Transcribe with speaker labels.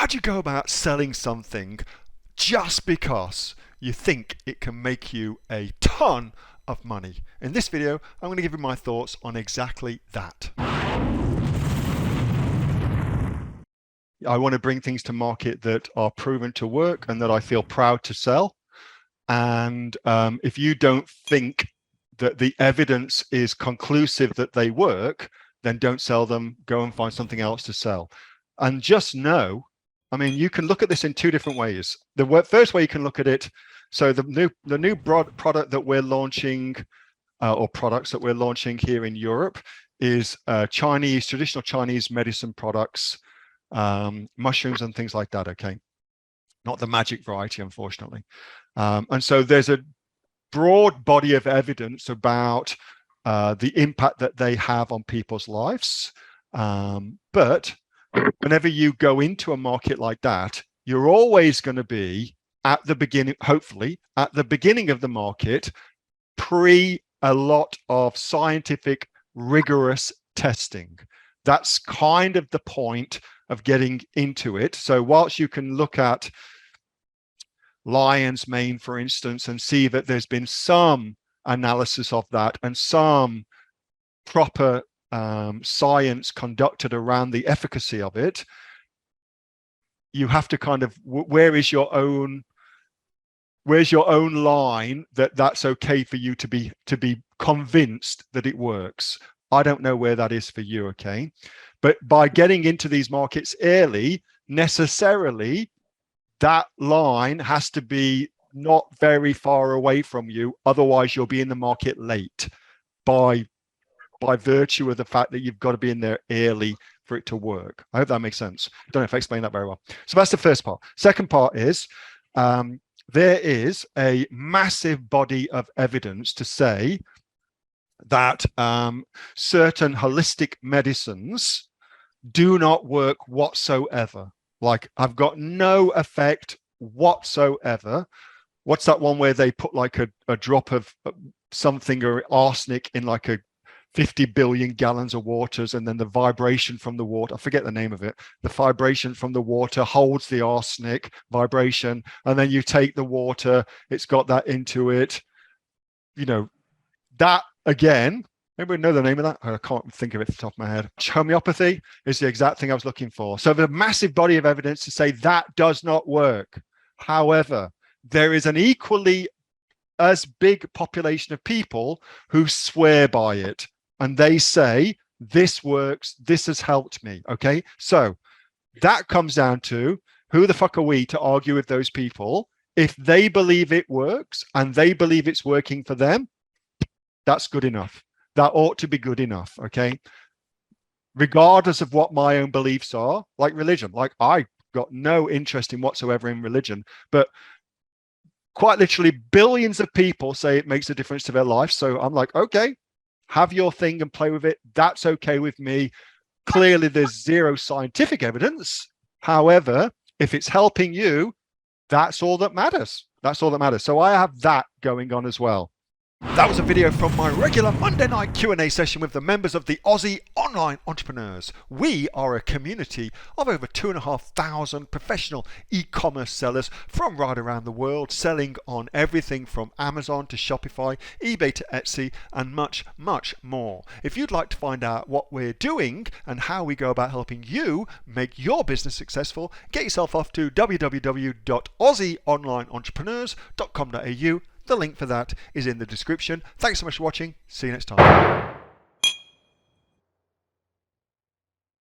Speaker 1: How do you go about selling something just because you think it can make you a ton of money? In this video, I'm going to give you my thoughts on exactly that. I want to bring things to market that are proven to work and that I feel proud to sell. And if you don't think that the evidence is conclusive that they work, then don't sell them. Go and find something else to sell. And just know, I mean, you can look at this in two different ways. The first way you can look at it, so the new product that we're launching, or products that we're launching here in Europe, is traditional Chinese medicine products, mushrooms and things like that. Okay, not the magic variety, unfortunately. And so there's a broad body of evidence about the impact that they have on people's lives. But whenever you go into a market like that, you're always going to be at the beginning, hopefully, at the beginning of the market, pre a lot of scientific, rigorous testing. That's kind of the point of getting into it. So whilst you can look at lion's mane, for instance, and see that there's been some analysis of that and some proper science conducted around the efficacy of it, you have to kind of, where's your own line that that's okay for you to be convinced that it works? I don't know where that is for you. Okay, but by getting into these markets early, necessarily that line has to be not very far away from you, otherwise you'll be in the market late by virtue of the fact that you've got to be in there early for it to work. I hope that makes sense. I don't know if I explained that very well. So that's the first part. Second part is there is a massive body of evidence to say that certain holistic medicines do not work whatsoever. Like, I've got no effect whatsoever. What's that one where they put like a drop of something or arsenic in like a 50 billion gallons of waters, and then the vibration from the water, I forget the name of it, the vibration from the water holds the arsenic vibration, and then you take the water, it's got that into it. You know, that again, anybody know the name of that? I can't think of it off the top of my head. Homeopathy is the exact thing I was looking for. So there's a massive body of evidence to say that does not work. However, there is an equally as big population of people who swear by it. And they say, this works, this has helped me. Okay, so that comes down to, who the fuck are we to argue with those people? If they believe it works and they believe it's working for them, that's good enough. That ought to be good enough. Okay, regardless of what my own beliefs are, like religion. Like, I got no interest in whatsoever in religion, but quite literally billions of people say it makes a difference to their life. So I'm like, okay, have your thing and play with it. That's okay with me. Clearly, there's zero scientific evidence. However, if it's helping you, that's all that matters. That's all that matters. So I have that going on as well. That was a video from my regular Monday night Q&A session with the members of the Aussie Online Entrepreneurs. We are a community of over 2,500 professional e-commerce sellers from right around the world, selling on everything from Amazon to Shopify, eBay to Etsy, and much, much more. If you'd like to find out what we're doing and how we go about helping you make your business successful, get yourself off to www.aussieonlineentrepreneurs.com.au. The link for that is in the description. Thanks so much for watching. See you next time.